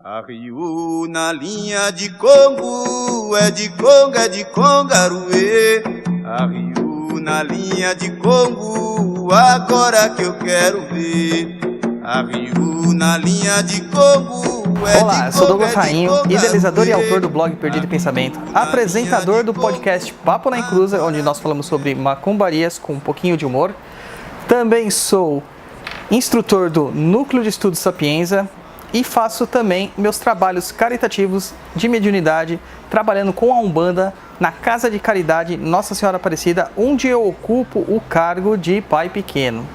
Arriou na linha de Congo, é de Congo, é de Congaruê. Arriou na linha de Congo, agora que eu quero ver. Arriou na linha de Congo. Olá, eu sou Douglas Rainho, idealizador e autor do blog Perdido em Pensamento, apresentador do podcast Papo na Encruza, onde nós falamos sobre macumbarias com um pouquinho de humor. Também sou instrutor do Núcleo de Estudos Sapienza e faço também meus trabalhos caritativos de mediunidade, trabalhando com a Umbanda na Casa de Caridade Nossa Senhora Aparecida, onde eu ocupo o cargo de pai pequeno.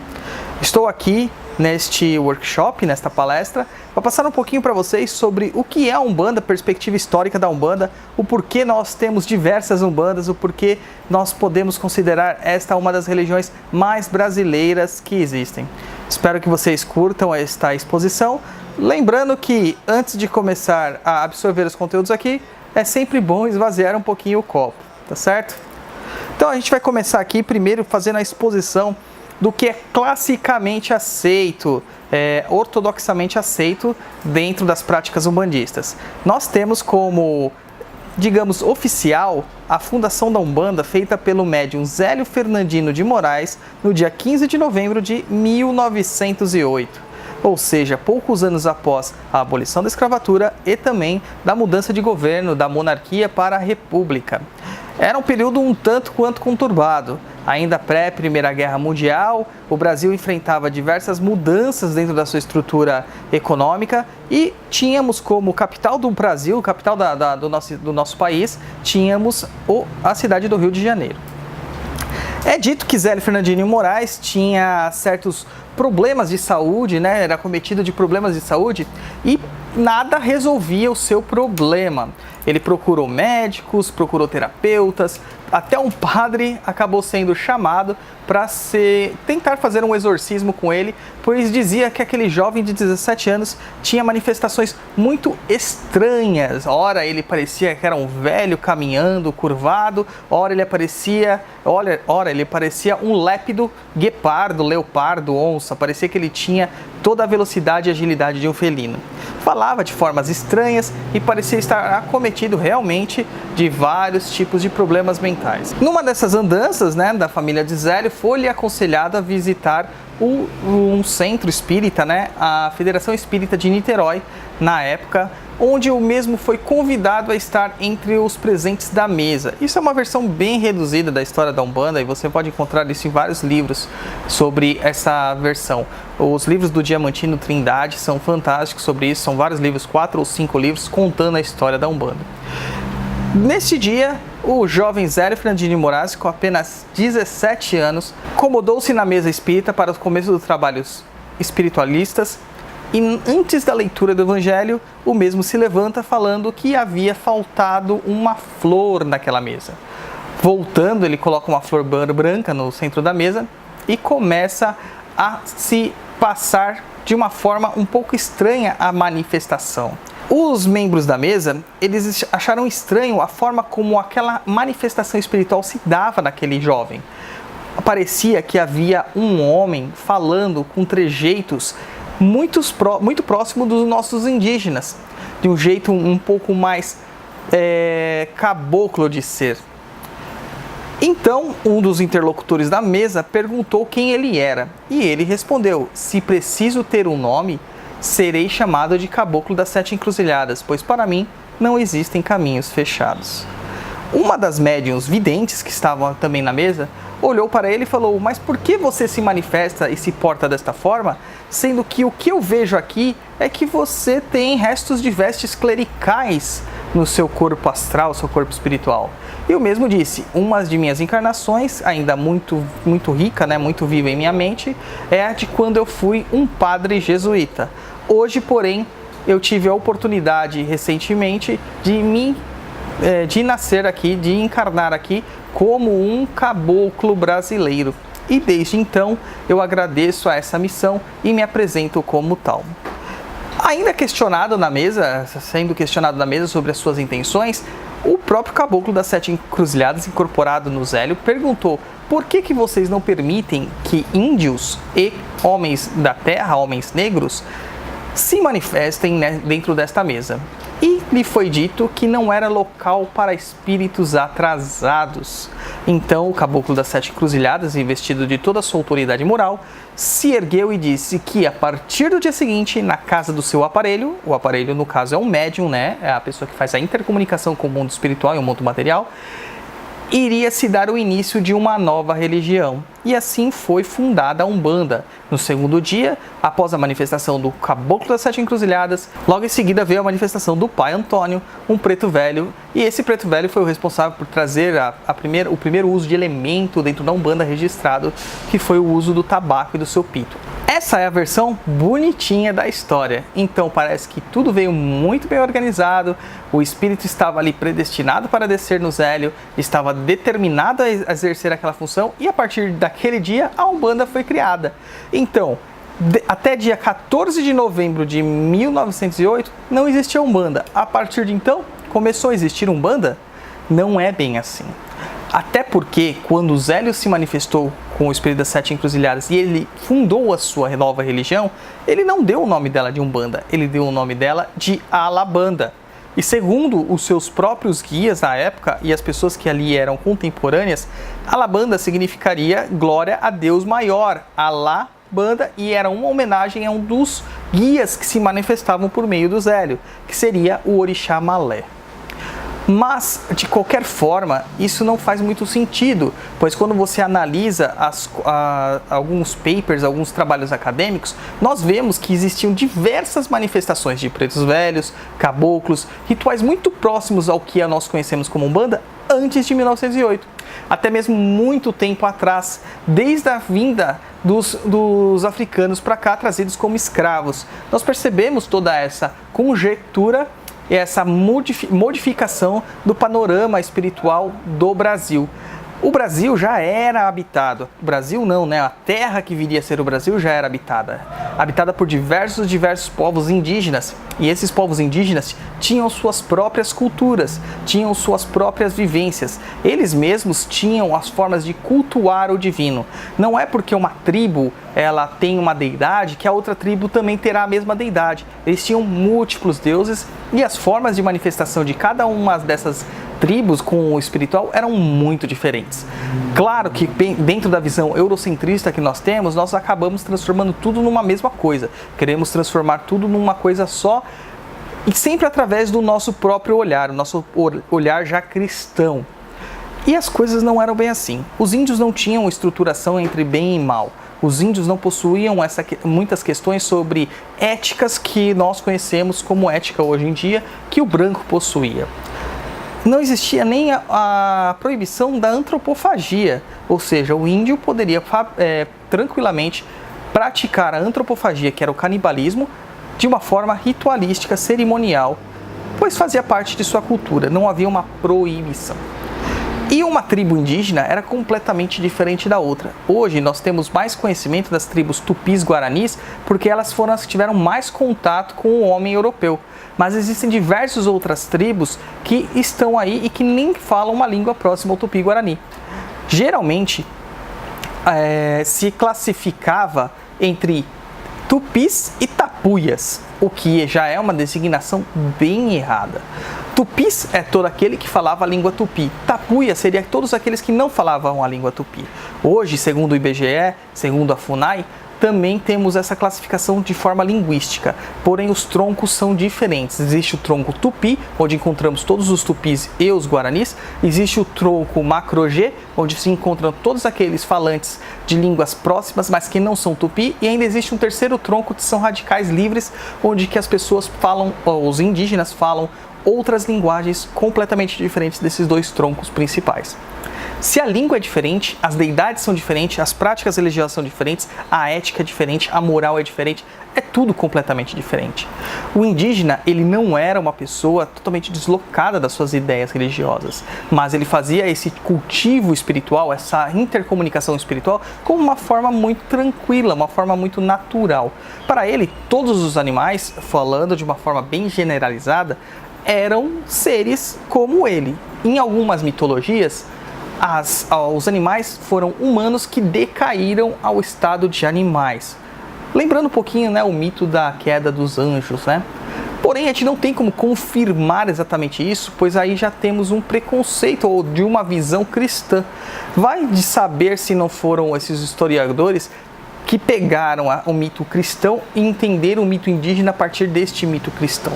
Estou aqui neste workshop, nesta palestra, para passar um pouquinho para vocês sobre o que é a Umbanda, perspectiva histórica da Umbanda, o porquê nós temos diversas Umbandas, o porquê nós podemos considerar esta uma das religiões mais brasileiras que existem. Espero que vocês curtam esta exposição. Lembrando que antes de começar a absorver os conteúdos aqui, é sempre bom esvaziar um pouquinho o copo, tá certo? Então a gente vai começar aqui primeiro fazendo a exposição do que é classicamente aceito, ortodoxamente aceito dentro das práticas umbandistas. Nós temos como, digamos, oficial a fundação da Umbanda feita pelo médium Zélio Fernandino de Moraes no dia 15 de novembro de 1908. Ou seja, poucos anos após a abolição da escravatura e também da mudança de governo da monarquia para a república. Era um período um tanto quanto conturbado. Ainda pré-Primeira Guerra Mundial, o Brasil enfrentava diversas mudanças dentro da sua estrutura econômica e tínhamos como capital do Brasil, capital do nosso país, tínhamos a cidade do Rio de Janeiro. É dito que Zélio Fernandino Moraes tinha certos problemas de saúde, era cometido de problemas de saúde e nada resolvia o seu problema. Ele procurou médicos, procurou terapeutas, até um padre acabou sendo chamado para tentar fazer um exorcismo com ele, pois dizia que aquele jovem de 17 anos tinha manifestações muito estranhas. Ora ele parecia que era um velho caminhando, curvado, ora ele parecia um lépido guepardo, leopardo, onça, parecia que ele tinha toda a velocidade e agilidade de um felino. Falava de formas estranhas e parecia estar acometido realmente de vários tipos de problemas mentais. Numa dessas andanças, da família de Zélio, foi-lhe aconselhado a visitar um centro espírita, a Federação Espírita de Niterói, na época, onde o mesmo foi convidado a estar entre os presentes da mesa. Isso é uma versão bem reduzida da história da Umbanda e você pode encontrar isso em vários livros sobre essa versão. Os livros do Diamantino Trindade são fantásticos sobre isso, são vários livros, 4 ou 5 livros contando a história da Umbanda. Neste dia, o jovem Zélio Fernandino de Moraes, com apenas 17 anos, acomodou-se na mesa espírita para o começo dos trabalhos espiritualistas e antes da leitura do Evangelho, o mesmo se levanta falando que havia faltado uma flor naquela mesa. Voltando, ele coloca uma flor branca no centro da mesa e começa a se passar de uma forma um pouco estranha a manifestação. Os membros da mesa, eles acharam estranho a forma como aquela manifestação espiritual se dava naquele jovem. Parecia que havia um homem falando com trejeitos muito próximo dos nossos indígenas, de um jeito um pouco mais caboclo de ser. Então, um dos interlocutores da mesa perguntou quem ele era, e ele respondeu: se preciso ter um nome, serei chamado de Caboclo das Sete Encruzilhadas, pois para mim não existem caminhos fechados. Uma das médiuns videntes que estavam também na mesa olhou para ele e falou: mas por que você se manifesta e se porta desta forma, sendo que o que eu vejo aqui é que você tem restos de vestes clericais no seu corpo astral, seu corpo espiritual? E o mesmo disse: uma de minhas encarnações, ainda muito rica, muito viva em minha mente, é a de quando eu fui um padre jesuíta. Hoje, porém, eu tive a oportunidade recentemente de nascer aqui, de encarnar aqui como um caboclo brasileiro. E desde então eu agradeço a essa missão e me apresento como tal. Ainda sendo questionado na mesa sobre as suas intenções, o próprio Caboclo das Sete Encruzilhadas, incorporado no Zélio, perguntou: por que vocês não permitem que índios e homens da terra, homens negros, se manifestem, né, dentro desta mesa. E lhe foi dito que não era local para espíritos atrasados. Então o caboclo das 7 encruzilhadas, investido de toda a sua autoridade moral, se ergueu e disse que a partir do dia seguinte, na casa do seu aparelho, o aparelho no caso é um médium, né, é a pessoa que faz a intercomunicação com o mundo espiritual e o mundo material, iria se dar o início de uma nova religião. E assim foi fundada a Umbanda. No segundo dia, após a manifestação do Caboclo das 7 Encruzilhadas, logo em seguida veio a manifestação do Pai Antônio, um preto velho, e esse preto velho foi o responsável por trazer o primeiro uso de elemento dentro da Umbanda registrado, que foi o uso do tabaco e do seu pito. Essa é a versão bonitinha da história. Então parece que tudo veio muito bem organizado, o espírito estava ali predestinado para descer no Zélio, estava determinado a exercer aquela função, e a partir daquele dia a Umbanda foi criada. Então, até dia 14 de novembro de 1908 não existia Umbanda. A partir de então, começou a existir Umbanda? Não é bem assim. Até porque, quando o Zélio se manifestou com o espírito das 7 encruzilhadas e ele fundou a sua nova religião, ele não deu o nome dela de Umbanda, ele deu o nome dela de Alabanda. E segundo os seus próprios guias na época e as pessoas que ali eram contemporâneas, Alabanda significaria glória a Deus maior, Alabanda, e era uma homenagem a um dos guias que se manifestavam por meio do Zélio, que seria o Orixá Malé. Mas, de qualquer forma, isso não faz muito sentido, pois quando você analisa alguns papers, alguns trabalhos acadêmicos, nós vemos que existiam diversas manifestações de pretos velhos, caboclos, rituais muito próximos ao que nós conhecemos como Umbanda antes de 1908. Até mesmo muito tempo atrás, desde a vinda dos africanos para cá, trazidos como escravos. Nós percebemos toda essa conjectura, essa modificação do panorama espiritual do Brasil. O Brasil já era habitado. O Brasil não, né? A terra que viria a ser o Brasil já era habitada por diversos povos indígenas. E esses povos indígenas tinham suas próprias culturas, tinham suas próprias vivências. Eles mesmos tinham as formas de cultuar o divino. Não é porque uma tribo ela tem uma deidade que a outra tribo também terá a mesma deidade. Eles tinham múltiplos deuses e as formas de manifestação de cada uma dessas tribos com o espiritual eram muito diferentes. Claro que dentro da visão eurocentrista que nós temos, nós acabamos transformando tudo numa mesma coisa. Queremos transformar tudo numa coisa só e sempre através do nosso próprio olhar, o nosso olhar já cristão. E as coisas não eram bem assim. Os índios não tinham estruturação entre bem e mal. Os índios não possuíam muitas questões sobre éticas que nós conhecemos como ética hoje em dia, que o branco possuía. Não existia nem a proibição da antropofagia, ou seja, o índio poderia tranquilamente praticar a antropofagia, que era o canibalismo, de uma forma ritualística, cerimonial, pois fazia parte de sua cultura, não havia uma proibição. E uma tribo indígena era completamente diferente da outra. Hoje nós temos mais conhecimento das tribos tupis guaranis porque elas foram as que tiveram mais contato com o homem europeu. Mas existem diversas outras tribos que estão aí e que nem falam uma língua próxima ao tupi-guarani. Geralmente se classificava entre tupis e tapuias, o que já é uma designação bem errada. Tupis é todo aquele que falava a língua tupi. Tapuia seria todos aqueles que não falavam a língua tupi. Hoje, segundo o IBGE, segundo a FUNAI, também temos essa classificação de forma linguística, porém os troncos são diferentes. Existe o tronco tupi, onde encontramos todos os tupis e os guaranis. Existe o tronco macro-G, onde se encontram todos aqueles falantes de línguas próximas, mas que não são tupi. E ainda existe um terceiro tronco, que são radicais livres, onde que as pessoas falam, os indígenas falam outras linguagens completamente diferentes desses dois troncos principais. Se a língua é diferente, as deidades são diferentes, as práticas religiosas são diferentes, a ética é diferente, a moral é diferente, é tudo completamente diferente. O indígena, ele não era uma pessoa totalmente deslocada das suas ideias religiosas, mas ele fazia esse cultivo espiritual, essa intercomunicação espiritual, como uma forma muito tranquila, uma forma muito natural. Para ele, todos os animais, falando de uma forma bem generalizada, eram seres como ele. Em algumas mitologias, os animais foram humanos que decaíram ao estado de animais. Lembrando um pouquinho, né, o mito da queda dos anjos, né? Porém, a gente não tem como confirmar exatamente isso, pois aí já temos um preconceito ou de uma visão cristã. Vai de saber se não foram esses historiadores que pegaram o mito cristão e entenderam o mito indígena a partir deste mito cristão.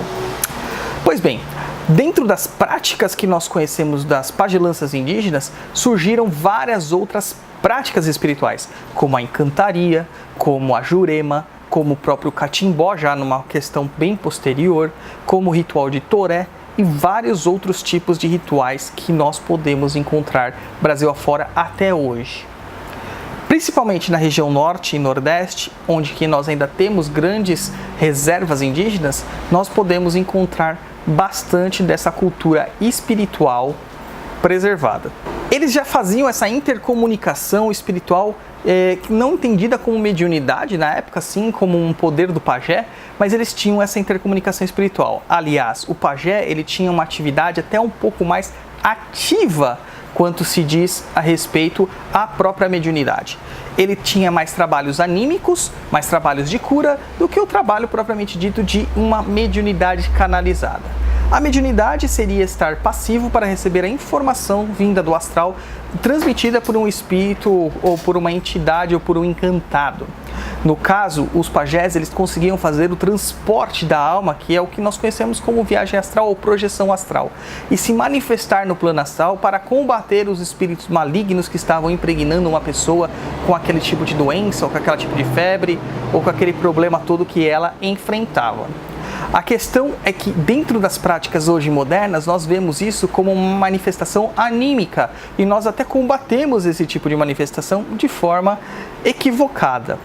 Pois bem, dentro das práticas que nós conhecemos das pagelanças indígenas, surgiram várias outras práticas espirituais, como a encantaria, como a jurema, como o próprio catimbó, já numa questão bem posterior, como o ritual de toré e vários outros tipos de rituais que nós podemos encontrar Brasil afora até hoje. Principalmente na região norte e nordeste, onde que nós ainda temos grandes reservas indígenas, nós podemos encontrar bastante dessa cultura espiritual preservada. Eles já faziam essa intercomunicação espiritual não entendida como mediunidade na época, sim, como um poder do pajé, mas eles tinham essa intercomunicação espiritual. Aliás, o pajé ele tinha uma atividade até um pouco mais ativa quanto se diz a respeito à própria mediunidade. Ele tinha mais trabalhos anímicos, mais trabalhos de cura, do que o trabalho propriamente dito de uma mediunidade canalizada. A mediunidade seria estar passivo para receber a informação vinda do astral, transmitida por um espírito, ou por uma entidade, ou por um encantado. No caso, os pajés eles conseguiam fazer o transporte da alma, que é o que nós conhecemos como viagem astral ou projeção astral, e se manifestar no plano astral para combater os espíritos malignos que estavam impregnando uma pessoa com aquele tipo de doença, ou com aquele tipo de febre, ou com aquele problema todo que ela enfrentava. A questão é que dentro das práticas hoje modernas, nós vemos isso como uma manifestação anímica e nós até combatemos esse tipo de manifestação de forma equivocada.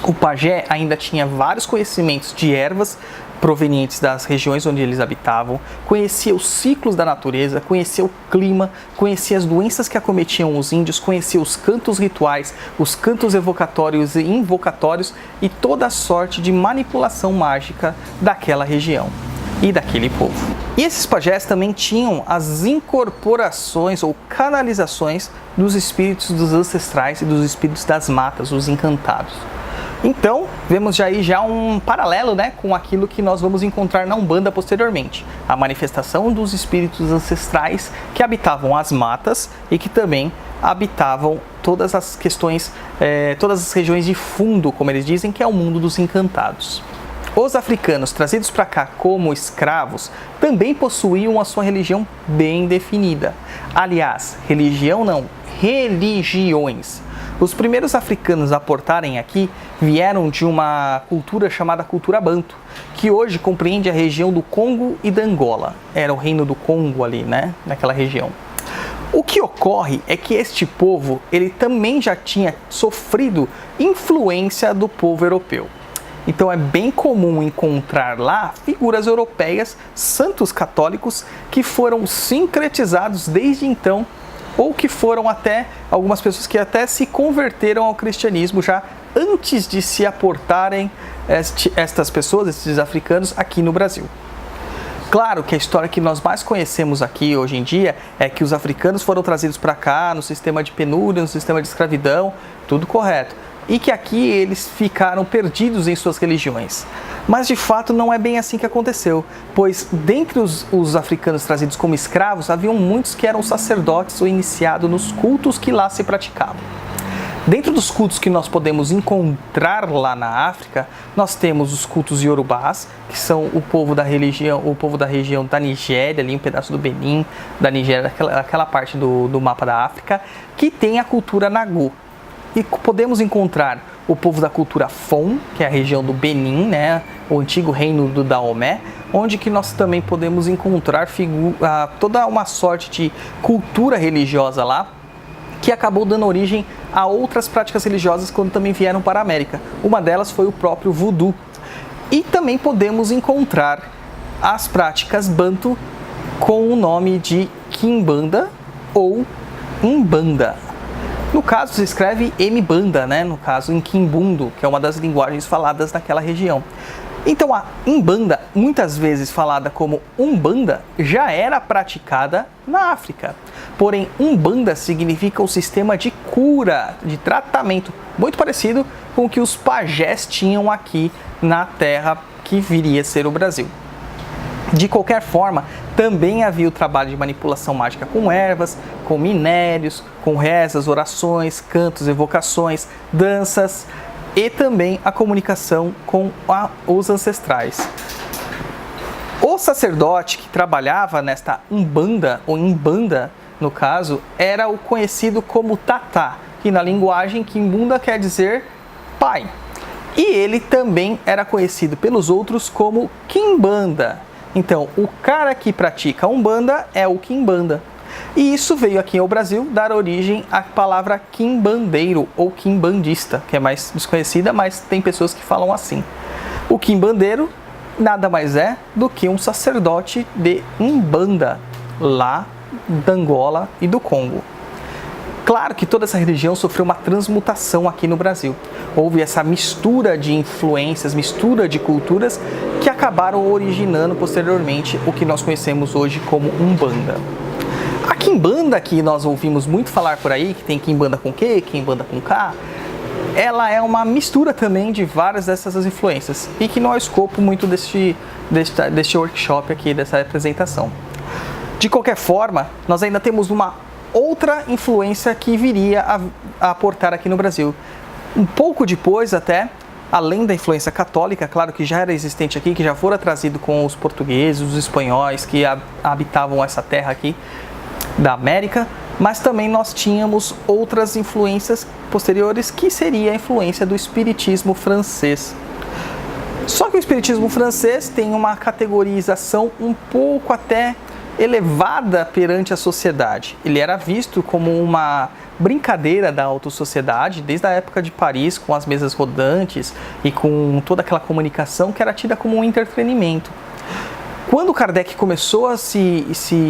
O pajé ainda tinha vários conhecimentos de ervas provenientes das regiões onde eles habitavam, conhecia os ciclos da natureza, conhecia o clima, conhecia as doenças que acometiam os índios, conhecia os cantos rituais, os cantos evocatórios e invocatórios e toda a sorte de manipulação mágica daquela região e daquele povo. E esses pajés também tinham as incorporações ou canalizações dos espíritos dos ancestrais e dos espíritos das matas, os encantados. Então, vemos já um paralelo, né, com aquilo que nós vamos encontrar na Umbanda posteriormente. A manifestação dos espíritos ancestrais que habitavam as matas e que também habitavam todas as questões, todas as regiões de fundo, como eles dizem, que é o mundo dos encantados. Os africanos trazidos para cá como escravos também possuíam a sua religião bem definida. Aliás, religião não, religiões. Os primeiros africanos a aportarem aqui vieram de uma cultura chamada cultura banto, que hoje compreende a região do Congo e da Angola. Era o reino do Congo ali, né, naquela região. O que ocorre é que este povo, ele também já tinha sofrido influência do povo europeu. Então é bem comum encontrar lá figuras europeias, santos católicos, que foram sincretizados desde então, ou que foram até algumas pessoas que até se converteram ao cristianismo já antes de se aportarem estas pessoas, esses africanos, aqui no Brasil. Claro que a história que nós mais conhecemos aqui hoje em dia é que os africanos foram trazidos para cá no sistema de penúria, no sistema de escravidão, tudo correto. E que aqui eles ficaram perdidos em suas religiões. Mas de fato não é bem assim que aconteceu, pois dentre os africanos trazidos como escravos, haviam muitos que eram sacerdotes ou iniciados nos cultos que lá se praticavam. Dentro dos cultos que nós podemos encontrar lá na África, nós temos os cultos iorubás, que são o povo da região da Nigéria, ali um pedaço do Benin, da Nigéria, aquela parte do mapa da África, que tem a cultura Nagô. E podemos encontrar o povo da cultura Fon, que é a região do Benin, né, o antigo reino do Daomé, onde que nós também podemos encontrar toda uma sorte de cultura religiosa lá, que acabou dando origem a outras práticas religiosas quando também vieram para a América. Uma delas foi o próprio voodoo. E também podemos encontrar as práticas banto com o nome de quimbanda ou umbanda. No caso, se escreve mbanda, né? No caso, em quimbundo, que é uma das linguagens faladas naquela região. Então a Umbanda, muitas vezes falada como Umbanda, já era praticada na África. Porém, Umbanda significa um sistema de cura, de tratamento, muito parecido com o que os pajés tinham aqui na terra que viria a ser o Brasil. De qualquer forma, também havia o trabalho de manipulação mágica com ervas, com minérios, com rezas, orações, cantos, evocações, danças e também a comunicação com os ancestrais. O sacerdote que trabalhava nesta Umbanda, ou Imbanda no caso, era o conhecido como Tatá, que na linguagem Kimbunda quer dizer pai. E ele também era conhecido pelos outros como Kimbanda. Então, o cara que pratica Umbanda é o Kimbanda. E isso veio aqui ao Brasil dar origem à palavra quimbandeiro ou quimbandista, que é mais desconhecida, mas tem pessoas que falam assim. O quimbandeiro nada mais é do que um sacerdote de Umbanda, lá da Angola e do Congo. Claro que toda essa religião sofreu uma transmutação aqui no Brasil. Houve essa mistura de influências, mistura de culturas que acabaram originando posteriormente o que nós conhecemos hoje como Umbanda. A Quimbanda, que nós ouvimos muito falar por aí, que tem Quimbanda com Q, Quimbanda com K, ela é uma mistura também de várias dessas influências e que não é o escopo muito deste workshop aqui, dessa apresentação. De qualquer forma, nós ainda temos uma outra influência que viria a aportar aqui no Brasil. Um pouco depois até, além da influência católica, claro que já era existente aqui, que já fora trazido com os portugueses, os espanhóis que habitavam essa terra aqui da América, mas também nós tínhamos outras influências posteriores, que seria a influência do espiritismo francês. Só que o espiritismo francês tem uma categorização um pouco até elevada perante a sociedade. Ele era visto como uma brincadeira da alta sociedade, desde a época de Paris, com as mesas rodantes e com toda aquela comunicação que era tida como um entretenimento. Quando Kardec começou a se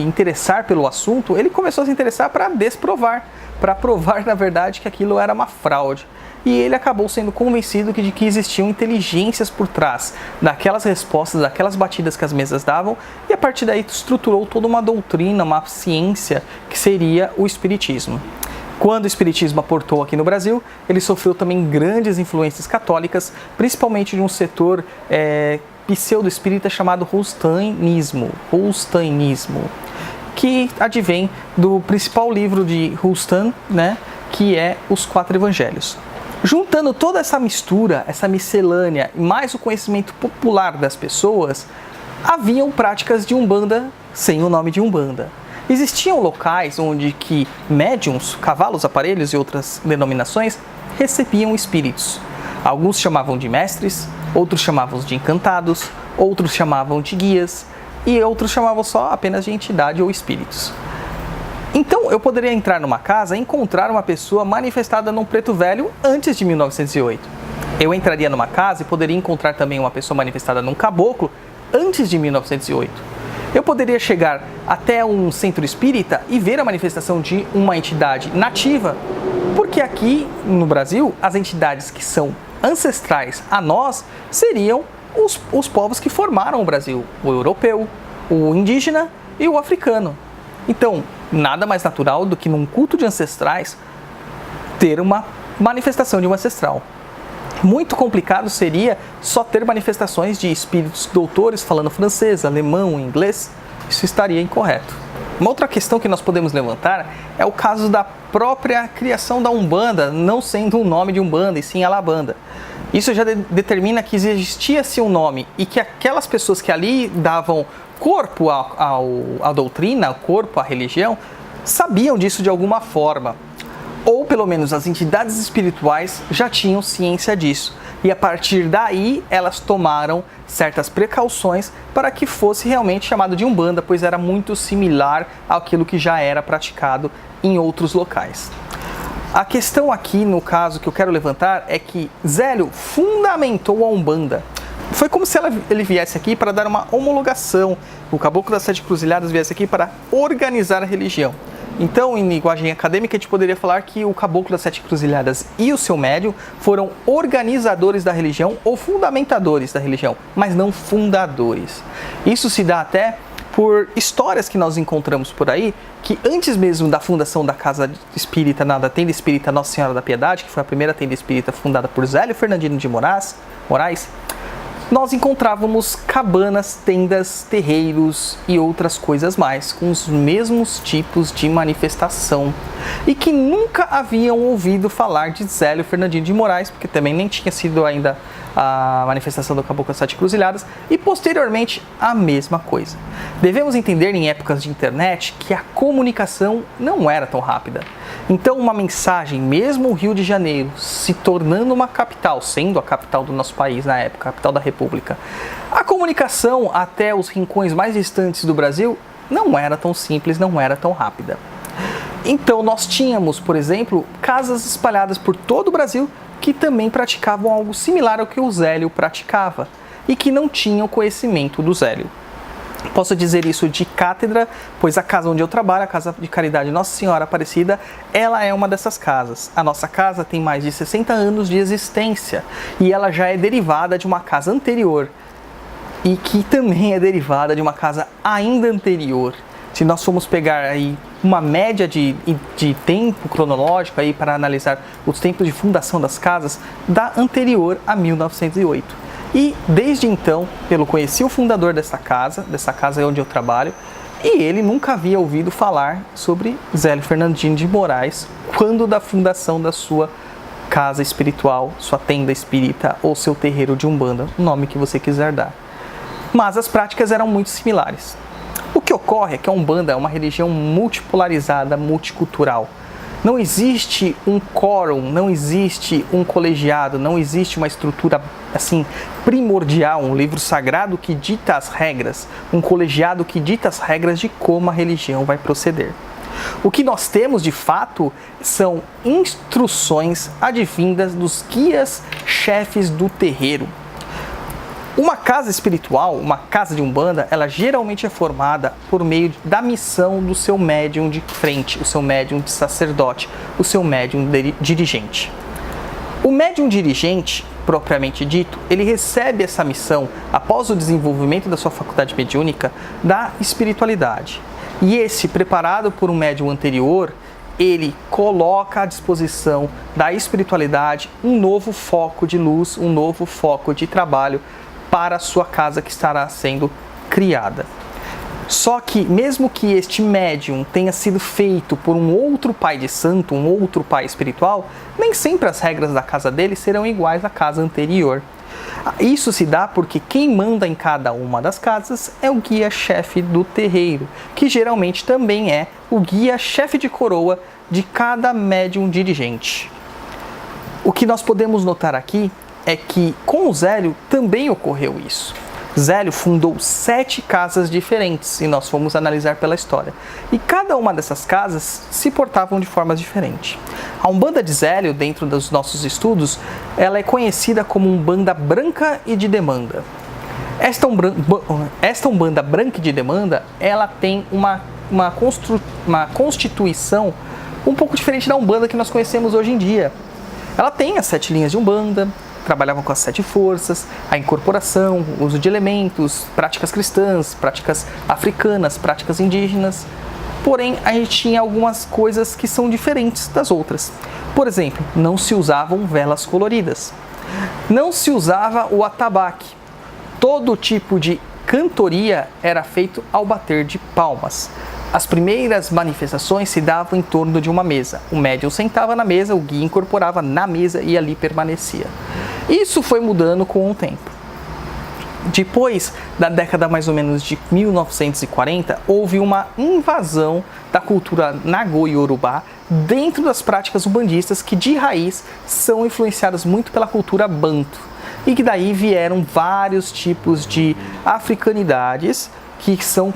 interessar pelo assunto, ele começou a se interessar para desprovar, para provar, na verdade, que aquilo era uma fraude. E ele acabou sendo convencido de que existiam inteligências por trás daquelas respostas, daquelas batidas que as mesas davam, e a partir daí estruturou toda uma doutrina, uma ciência, que seria o Espiritismo. Quando o Espiritismo aportou aqui no Brasil, ele sofreu também grandes influências católicas, principalmente de um setor pseudo-espírita chamado Holsteinismo, que advém do principal livro de Holstein, né, que é Os Quatro Evangelhos. Juntando toda essa mistura, essa miscelânea, e mais o conhecimento popular das pessoas, haviam práticas de Umbanda sem o nome de Umbanda. Existiam locais onde que médiuns, cavalos, aparelhos e outras denominações recebiam espíritos. Alguns chamavam de mestres, outros chamavam de encantados, outros chamavam de guias e outros chamavam só apenas de entidade ou espíritos. Então eu poderia entrar numa casa e encontrar uma pessoa manifestada num preto velho antes de 1908. Eu entraria numa casa e poderia encontrar também uma pessoa manifestada num caboclo antes de 1908. Eu poderia chegar até um centro espírita e ver a manifestação de uma entidade nativa, porque aqui no Brasil as entidades que são ancestrais a nós seriam os povos que formaram o Brasil, o europeu, o indígena e o africano. Então, nada mais natural do que num culto de ancestrais ter uma manifestação de um ancestral. Muito complicado seria só ter manifestações de espíritos doutores falando francês, alemão, inglês. Isso estaria incorreto. Uma outra questão que nós podemos levantar é o caso da própria criação da Umbanda, não sendo um nome de Umbanda, e sim Alabanda. Isso já determina que existia-se um nome e que aquelas pessoas que ali davam corpo à doutrina, corpo à religião, sabiam disso de alguma forma. Ou pelo menos as entidades espirituais já tinham ciência disso. E a partir daí elas tomaram certas precauções para que fosse realmente chamado de Umbanda, pois era muito similar àquilo que já era praticado em outros locais. A questão aqui, no caso que eu quero levantar, é que Zélio fundamentou a Umbanda. Foi como se ele viesse aqui para dar uma homologação, o Caboclo das Sete Cruzilhadas viesse aqui para organizar a religião. Então, em linguagem acadêmica, a gente poderia falar que o Caboclo das Sete Encruzilhadas e o seu médium foram organizadores da religião ou fundamentadores da religião, mas não fundadores. Isso se dá até por histórias que nós encontramos por aí, que antes mesmo da fundação da Casa Espírita, da Tenda Espírita Nossa Senhora da Piedade, que foi a primeira tenda espírita fundada por Zélio Fernandino de Moraes, nós encontrávamos cabanas, tendas, terreiros e outras coisas mais, com os mesmos tipos de manifestação. E que nunca haviam ouvido falar de Zélio Fernandino de Moraes, porque também nem tinha sido ainda a manifestação do Caboclo das Sete Encruzilhadas, e posteriormente a mesma coisa. Devemos entender em épocas de internet que a comunicação não era tão rápida. Então uma mensagem, mesmo o Rio de Janeiro se tornando uma capital, sendo a capital do nosso país na época, a capital da República, a comunicação até os rincões mais distantes do Brasil não era tão simples, não era tão rápida. Então nós tínhamos, por exemplo, casas espalhadas por todo o Brasil que também praticavam algo similar ao que o Zélio praticava e que não tinham conhecimento do Zélio. Posso dizer isso de cátedra, pois a casa onde eu trabalho, a Casa de Caridade Nossa Senhora Aparecida, ela é uma dessas casas. A nossa casa tem mais de 60 anos de existência e ela já é derivada de uma casa anterior e que também é derivada de uma casa ainda anterior. Se nós formos pegar aí uma média de tempo cronológico aí para analisar os tempos de fundação das casas, da anterior a 1908. E desde então, eu conheci o fundador dessa casa é onde eu trabalho, e ele nunca havia ouvido falar sobre Zélio Fernandino de Moraes quando da fundação da sua casa espiritual, sua tenda espírita ou seu terreiro de Umbanda, o nome que você quiser dar. Mas as práticas eram muito similares. O que ocorre é que a Umbanda é uma religião multipolarizada, multicultural. Não existe um quórum, não existe um colegiado, não existe uma estrutura assim primordial, um livro sagrado que dita as regras, um colegiado que dita as regras de como a religião vai proceder. O que nós temos de fato são instruções advindas dos guias chefes do terreiro. Uma casa espiritual, uma casa de Umbanda, ela geralmente é formada por meio da missão do seu médium de frente, o seu médium de sacerdote, o seu médium dirigente. O médium dirigente, propriamente dito, ele recebe essa missão após o desenvolvimento da sua faculdade mediúnica da espiritualidade. E esse, preparado por um médium anterior, ele coloca à disposição da espiritualidade um novo foco de luz, um novo foco de trabalho para a sua casa que estará sendo criada. Só que, mesmo que este médium tenha sido feito por um outro pai de santo, um outro pai espiritual, nem sempre as regras da casa dele serão iguais à casa anterior. Isso se dá porque quem manda em cada uma das casas é o guia-chefe do terreiro, que geralmente também é o guia-chefe de coroa de cada médium dirigente. O que nós podemos notar aqui é que com o Zélio também ocorreu isso. Zélio fundou 7 casas diferentes e nós fomos analisar pela história. E cada uma dessas casas se portavam de formas diferentes. A Umbanda de Zélio, dentro dos nossos estudos, ela é conhecida como Umbanda branca e de demanda. Esta Umbanda branca e de demanda, ela tem uma constituição um pouco diferente da Umbanda que nós conhecemos hoje em dia. Ela tem as 7 linhas de Umbanda, trabalhavam com as 7 forças, a incorporação, o uso de elementos, práticas cristãs, práticas africanas, práticas indígenas. Porém, a gente tinha algumas coisas que são diferentes das outras. Por exemplo, não se usavam velas coloridas. Não se usava o atabaque. Todo tipo de cantoria era feito ao bater de palmas. As primeiras manifestações se davam em torno de uma mesa. O médium sentava na mesa, o guia incorporava na mesa e ali permanecia. Isso foi mudando com o tempo. Depois da década mais ou menos de 1940, houve uma invasão da cultura Nagô e Yorubá dentro das práticas umbandistas que de raiz são influenciadas muito pela cultura banto. E que daí vieram vários tipos de africanidades que são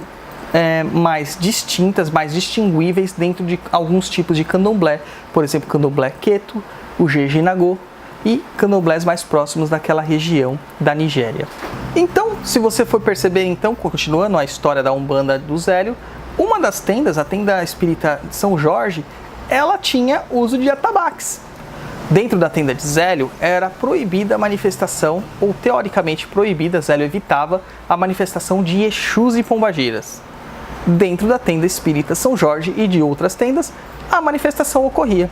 mais distintas, mais distinguíveis dentro de alguns tipos de candomblé, por exemplo, candomblé Queto, o Jeje Nagô e candomblés mais próximos daquela região da Nigéria. Então, se você for perceber, então, continuando a história da Umbanda do Zélio, Uma das tendas, a tenda espírita de São Jorge, ela tinha uso de atabaques. Dentro da tenda de Zélio era proibida a manifestação, ou teoricamente proibida, Zélio evitava a manifestação de Exus e pombagiras. Dentro da tenda espírita São Jorge e de outras tendas, a manifestação ocorria.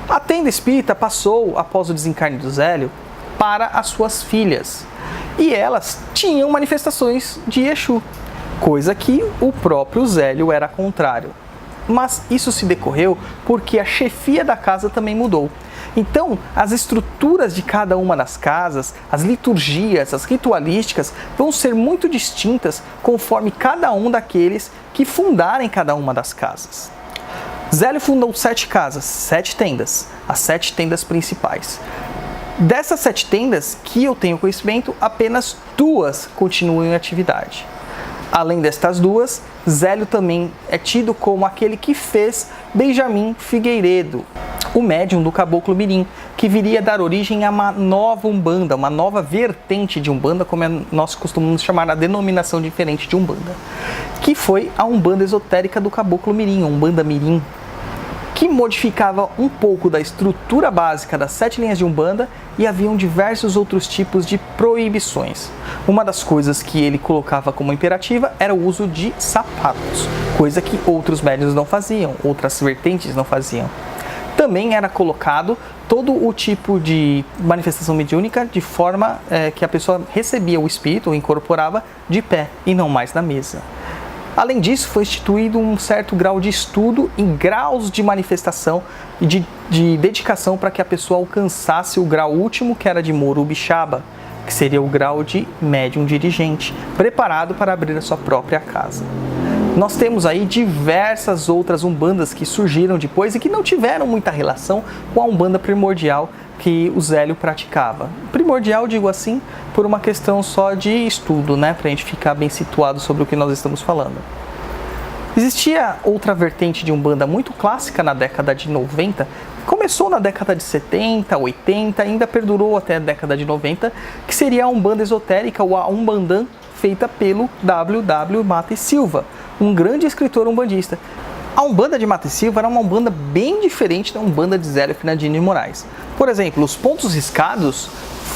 A tenda espírita passou, após o desencarne do Zélio, para as suas filhas. E elas tinham manifestações de Exu, coisa que o próprio Zélio era contrário. Mas isso se decorreu porque a chefia da casa também mudou. Então, as estruturas de cada uma das casas, as liturgias, as ritualísticas vão ser muito distintas conforme cada um daqueles que fundarem cada uma das casas. Zélio fundou 7 casas, 7 tendas, as 7 tendas principais. Dessas 7 tendas que eu tenho conhecimento, apenas 2 continuam em atividade. Além destas 2, Zélio também é tido como aquele que fez Benjamin Figueiredo, o médium do Caboclo Mirim, que viria dar origem a uma nova Umbanda, uma nova vertente de Umbanda, como nós costumamos chamar a denominação diferente de Umbanda, que foi a Umbanda esotérica do Caboclo Mirim, a Umbanda Mirim, que modificava um pouco da estrutura básica das 7 linhas de Umbanda e haviam diversos outros tipos de proibições. Uma das coisas que ele colocava como imperativa era o uso de sapatos, coisa que outros médiuns não faziam, outras vertentes não faziam. Também era colocado todo o tipo de manifestação mediúnica de forma que a pessoa recebia o espírito ou incorporava de pé e não mais na mesa. Além disso, foi instituído um certo grau de estudo e graus de manifestação e de dedicação para que a pessoa alcançasse o grau último, que era de Morubixaba, que seria o grau de médium dirigente, preparado para abrir a sua própria casa. Nós temos aí diversas outras umbandas que surgiram depois e que não tiveram muita relação com a umbanda primordial que o Zélio praticava. Primordial, digo assim, por uma questão só de estudo, né, para a gente ficar bem situado sobre o que nós estamos falando. Existia outra vertente de umbanda muito clássica na década de 90, começou na década de 70, 80, ainda perdurou até a década de 90, que seria a umbanda esotérica ou a umbandã feita pelo W.W. Mata e Silva, um grande escritor umbandista. A Umbanda de Mata e Silva era uma umbanda bem diferente da Umbanda de Zélio Fernandini de Moraes. Por exemplo, os pontos riscados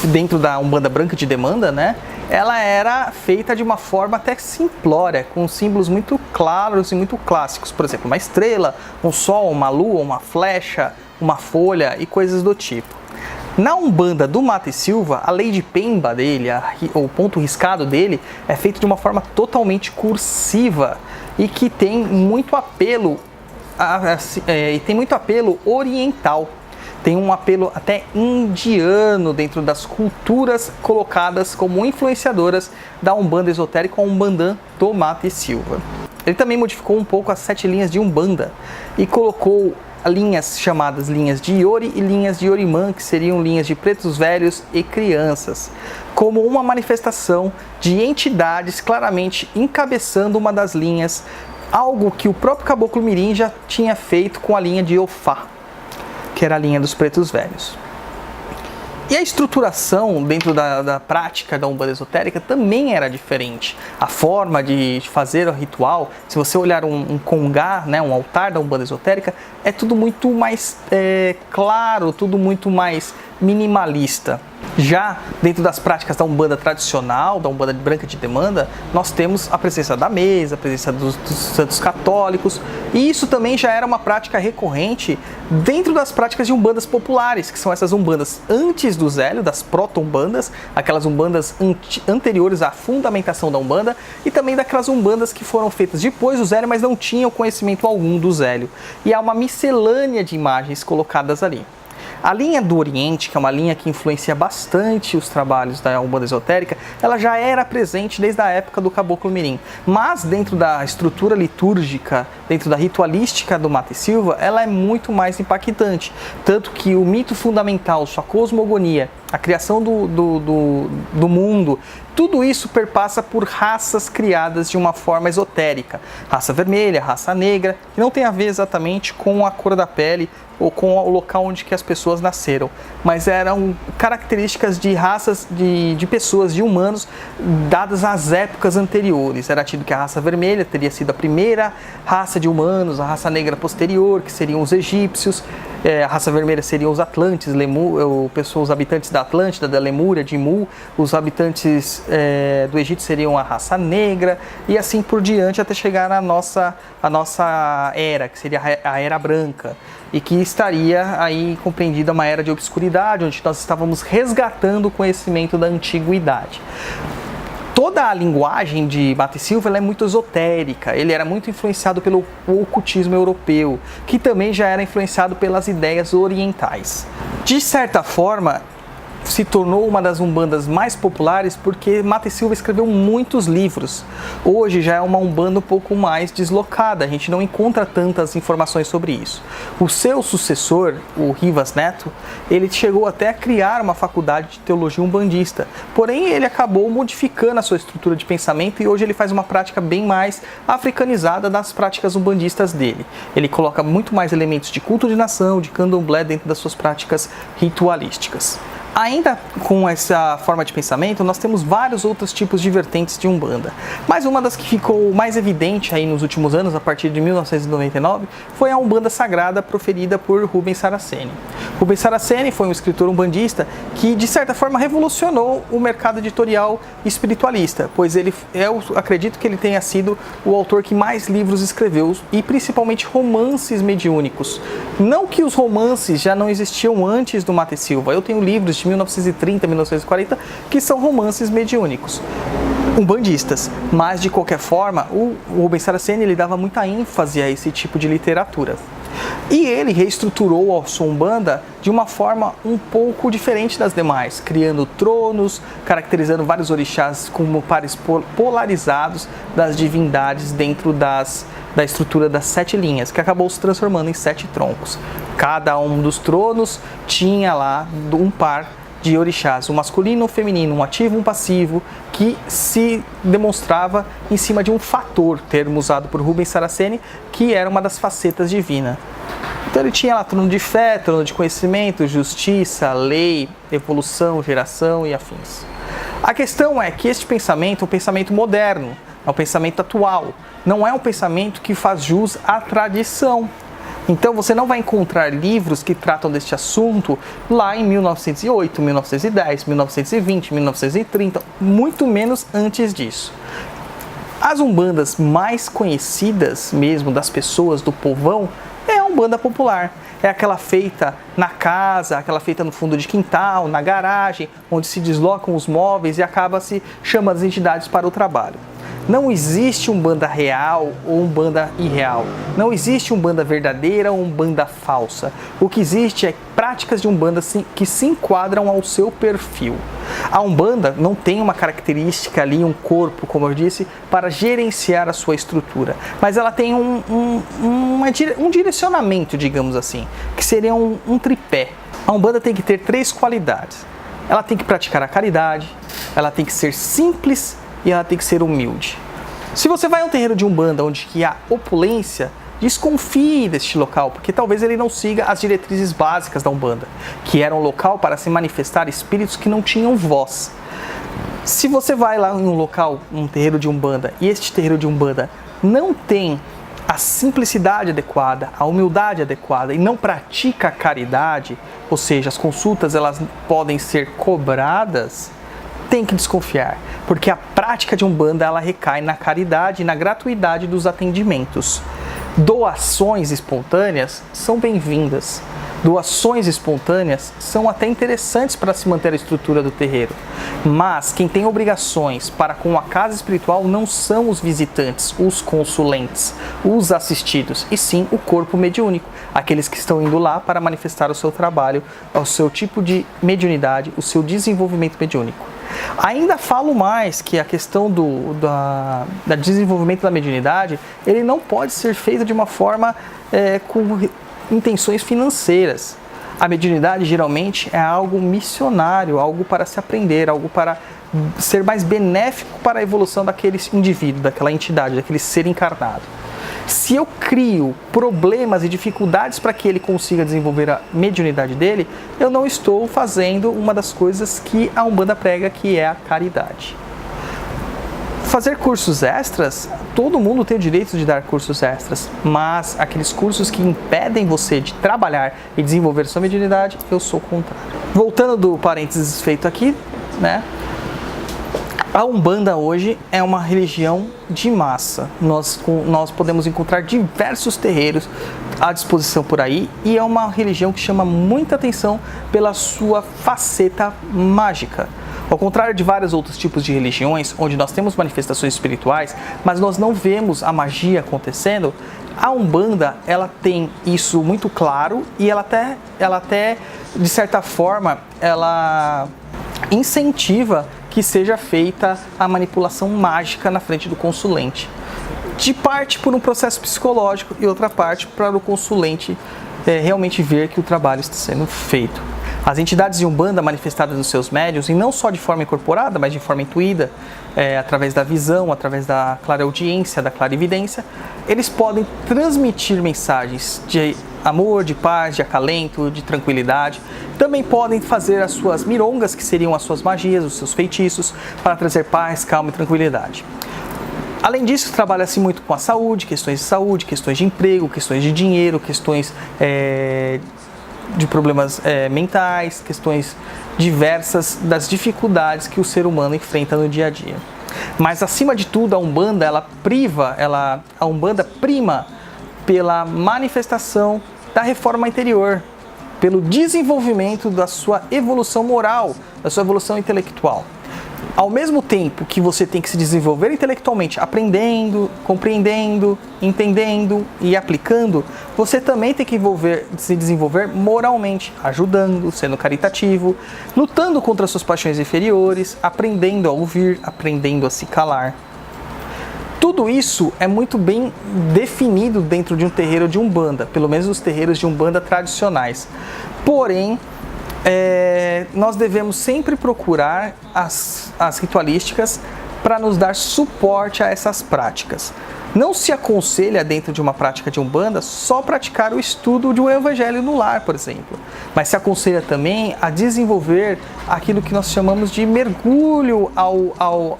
dentro da Umbanda Branca de Demanda, né, ela era feita de uma forma até simplória, com símbolos muito claros e muito clássicos. Por exemplo, uma estrela, um sol, uma lua, uma flecha, uma folha e coisas do tipo. Na Umbanda do Mata e Silva, a lei de Pemba dele, o ponto riscado dele, é feito de uma forma totalmente cursiva e que tem muito apelo, oriental. Tem um apelo até indiano dentro das culturas colocadas como influenciadoras da Umbanda esotérica, a Umbandã do Mata e Silva. Ele também modificou um pouco as 7 linhas de Umbanda e colocou linhas chamadas linhas de Iori e linhas de Iorimã, que seriam linhas de pretos velhos e crianças, como uma manifestação de entidades claramente encabeçando uma das linhas, algo que o próprio Caboclo Mirim já tinha feito com a linha de Ofá, que era a linha dos pretos velhos. E a estruturação dentro da prática da Umbanda esotérica também era diferente. A forma de fazer o ritual, se você olhar um congá, né, um altar da Umbanda esotérica, é tudo muito mais claro, tudo muito mais minimalista. Já dentro das práticas da Umbanda tradicional, da Umbanda Branca de Demanda, nós temos a presença da mesa, a presença dos santos católicos, e isso também já era uma prática recorrente dentro das práticas de umbandas populares, que são essas umbandas antes do Zélio, das proto-umbandas, aquelas umbandas anteriores à fundamentação da Umbanda, e também daquelas umbandas que foram feitas depois do Zélio, mas não tinham conhecimento algum do Zélio. E há uma miscelânea de imagens colocadas ali. A linha do Oriente, que é uma linha que influencia bastante os trabalhos da Umbanda esotérica, ela já era presente desde a época do Caboclo Mirim. Mas dentro da estrutura litúrgica, dentro da ritualística do Mata e Silva, ela é muito mais impactante. Tanto que o mito fundamental, sua cosmogonia a criação do mundo, tudo isso perpassa por raças criadas de uma forma esotérica. Raça vermelha, raça negra, que não tem a ver exatamente com a cor da pele ou com o local onde que as pessoas nasceram, mas eram características de raças de pessoas, de humanos, dadas às épocas anteriores. Era tido que a raça vermelha teria sido a primeira raça de humanos, a raça negra posterior, que seriam os egípcios, a raça vermelha seriam os Atlantes, os habitantes da Atlântida, da Lemúria, de Mu, os habitantes do Egito seriam a raça negra, e assim por diante até chegar à nossa era, que seria a Era Branca, e que estaria aí compreendida uma era de obscuridade, onde nós estávamos resgatando o conhecimento da antiguidade. Toda a linguagem de Mata e Silva ela é muito esotérica, ele era muito influenciado pelo ocultismo europeu, que também já era influenciado pelas ideias orientais. De certa forma, se tornou uma das umbandas mais populares porque Mata e Silva escreveu muitos livros. Hoje já é uma umbanda um pouco mais deslocada, a gente não encontra tantas informações sobre isso. O seu sucessor, o Rivas Neto, ele chegou até a criar uma faculdade de teologia umbandista, porém ele acabou modificando a sua estrutura de pensamento e hoje ele faz uma prática bem mais africanizada das práticas umbandistas dele. Ele coloca muito mais elementos de culto de nação, de candomblé dentro das suas práticas ritualísticas. Ainda com essa forma de pensamento, nós temos vários outros tipos de vertentes de Umbanda. Mas uma das que ficou mais evidente aí nos últimos anos, a partir de 1999, foi a Umbanda Sagrada proferida por Rubens Saraceni. Rubens Saraceni foi um escritor umbandista que, de certa forma, revolucionou o mercado editorial espiritualista, pois eu acredito que ele tenha sido o autor que mais livros escreveu, e principalmente romances mediúnicos. Não que os romances já não existiam antes do Mata e Silva, eu tenho livros de 1930, 1940, que são romances mediúnicos, umbandistas, mas de qualquer forma, o Rubens Saraceni ele dava muita ênfase a esse tipo de literatura. E ele reestruturou a sua Umbanda de uma forma um pouco diferente das demais, criando tronos, caracterizando vários orixás como pares polarizados das divindades dentro da estrutura das 7 linhas, que acabou se transformando em 7 troncos. Cada um dos tronos tinha lá um par de orixás, um masculino, um feminino, um ativo, um passivo, que se demonstrava em cima de um fator, termo usado por Rubens Saraceni, que era uma das facetas divinas. Então ele tinha lá trono de fé, trono de conhecimento, justiça, lei, evolução, geração e afins. A questão é que este pensamento é um pensamento moderno, é um pensamento atual, não é um pensamento que faz jus à tradição. Então você não vai encontrar livros que tratam deste assunto lá em 1908, 1910, 1920, 1930, muito menos antes disso. As umbandas mais conhecidas mesmo das pessoas, do povão, é a umbanda popular. É aquela feita na casa, aquela feita no fundo de quintal, na garagem, onde se deslocam os móveis e acaba se chamando as entidades para o trabalho. Não existe umbanda real ou umbanda irreal. Não existe umbanda verdadeira ou umbanda falsa. O que existe é práticas de umbanda que se enquadram ao seu perfil. A umbanda não tem uma característica ali, um corpo, como eu disse, para gerenciar a sua estrutura. Mas ela tem um direcionamento, digamos assim, que seria um tripé. A umbanda tem que ter 3 qualidades. Ela tem que praticar a caridade, ela tem que ser simples e ela tem que ser humilde. Se você vai a um terreiro de umbanda onde que há opulência, desconfie deste local, porque talvez ele não siga as diretrizes básicas da umbanda, que era um local para se manifestar espíritos que não tinham voz. Se você vai lá em um local, um terreiro de umbanda, e este terreiro de umbanda não tem a simplicidade adequada, a humildade adequada e não pratica a caridade, ou seja, as consultas elas podem ser cobradas, tem que desconfiar, porque a prática de umbanda ela recai na caridade e na gratuidade dos atendimentos. Doações espontâneas são bem-vindas. Doações espontâneas são até interessantes para se manter a estrutura do terreiro. Mas quem tem obrigações para com a casa espiritual não são os visitantes, os consulentes, os assistidos, e sim o corpo mediúnico, aqueles que estão indo lá para manifestar o seu trabalho, o seu tipo de mediunidade, o seu desenvolvimento mediúnico. Ainda falo mais que a questão do desenvolvimento da mediunidade, ele não pode ser feito de uma forma com intenções financeiras. A mediunidade geralmente é algo missionário, algo para se aprender, algo para ser mais benéfico para a evolução daquele indivíduo, daquela entidade, daquele ser encarnado. Se eu crio problemas e dificuldades para que ele consiga desenvolver a mediunidade dele, eu não estou fazendo uma das coisas que a Umbanda prega, que é a caridade. Fazer cursos extras, todo mundo tem o direito de dar cursos extras, mas aqueles cursos que impedem você de trabalhar e desenvolver sua mediunidade, eu sou contrário. Voltando do parênteses feito aqui, né? A Umbanda hoje é uma religião de massa. Nós podemos encontrar diversos terreiros à disposição por aí e é uma religião que chama muita atenção pela sua faceta mágica. Ao contrário de vários outros tipos de religiões, onde nós temos manifestações espirituais, mas nós não vemos a magia acontecendo, a Umbanda, ela tem isso muito claro e ela até de certa forma, ela incentiva que seja feita a manipulação mágica na frente do consulente. De parte por um processo psicológico e outra parte para o consulente realmente ver que o trabalho está sendo feito. As entidades de Umbanda manifestadas nos seus médiuns, e não só de forma incorporada, mas de forma intuída, através da visão, através da clareaudiência, da clarividência, eles podem transmitir mensagens de amor, de paz, de acalento, de tranquilidade. Também podem fazer as suas mirongas, que seriam as suas magias, os seus feitiços, para trazer paz, calma e tranquilidade. Além disso, trabalha-se muito com a saúde, questões de emprego, questões de dinheiro, questões de problemas mentais, questões diversas das dificuldades que o ser humano enfrenta no dia a dia. Mas acima de tudo, a Umbanda, a Umbanda prima pela manifestação da reforma interior, pelo desenvolvimento da sua evolução moral, da sua evolução intelectual. Ao mesmo tempo que você tem que se desenvolver intelectualmente, aprendendo, compreendendo, entendendo e aplicando, você também tem que se desenvolver moralmente, ajudando, sendo caritativo, lutando contra suas paixões inferiores, aprendendo a ouvir, aprendendo a se calar. Tudo isso é muito bem definido dentro de um terreiro de Umbanda, pelo menos os terreiros de Umbanda tradicionais. Porém, nós devemos sempre procurar as ritualísticas para nos dar suporte a essas práticas. Não se aconselha dentro de uma prática de Umbanda só praticar o estudo de um evangelho no lar, por exemplo, mas se aconselha também a desenvolver aquilo que nós chamamos de mergulho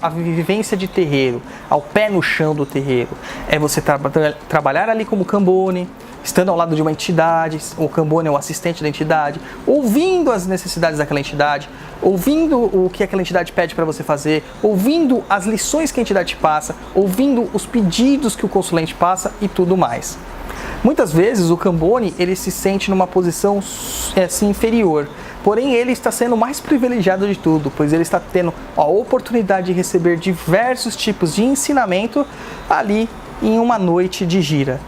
à vivência de terreiro, ao pé no chão do terreiro. É você trabalhar ali como Cambone, estando ao lado de uma entidade, o Cambone é o assistente da entidade, ouvindo as necessidades daquela entidade, ouvindo o que aquela entidade pede para você fazer, ouvindo as lições que a entidade te passa, ouvindo os pedidos que o consulente passa e tudo mais. Muitas vezes o Cambone, ele se sente numa posição assim, inferior, porém ele está sendo o mais privilegiado de tudo, pois ele está tendo a oportunidade de receber diversos tipos de ensinamento ali em uma noite de gira.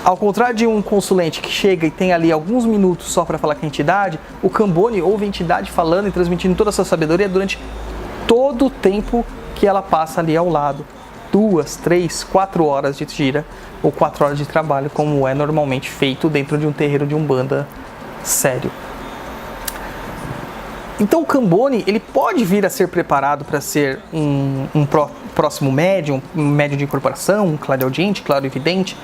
Ao contrário de um consulente que chega e tem ali alguns minutos só para falar com a entidade, o Cambone ouve a entidade falando e transmitindo toda a sua sabedoria durante todo o tempo que ela passa ali ao lado. 2, 3, 4 horas de gira ou 4 horas de trabalho, como é normalmente feito dentro de um terreiro de Umbanda sério. Então o Cambone, ele pode vir a ser preparado para ser um próximo médium, um médium de incorporação, um clareaudiente, clarividente.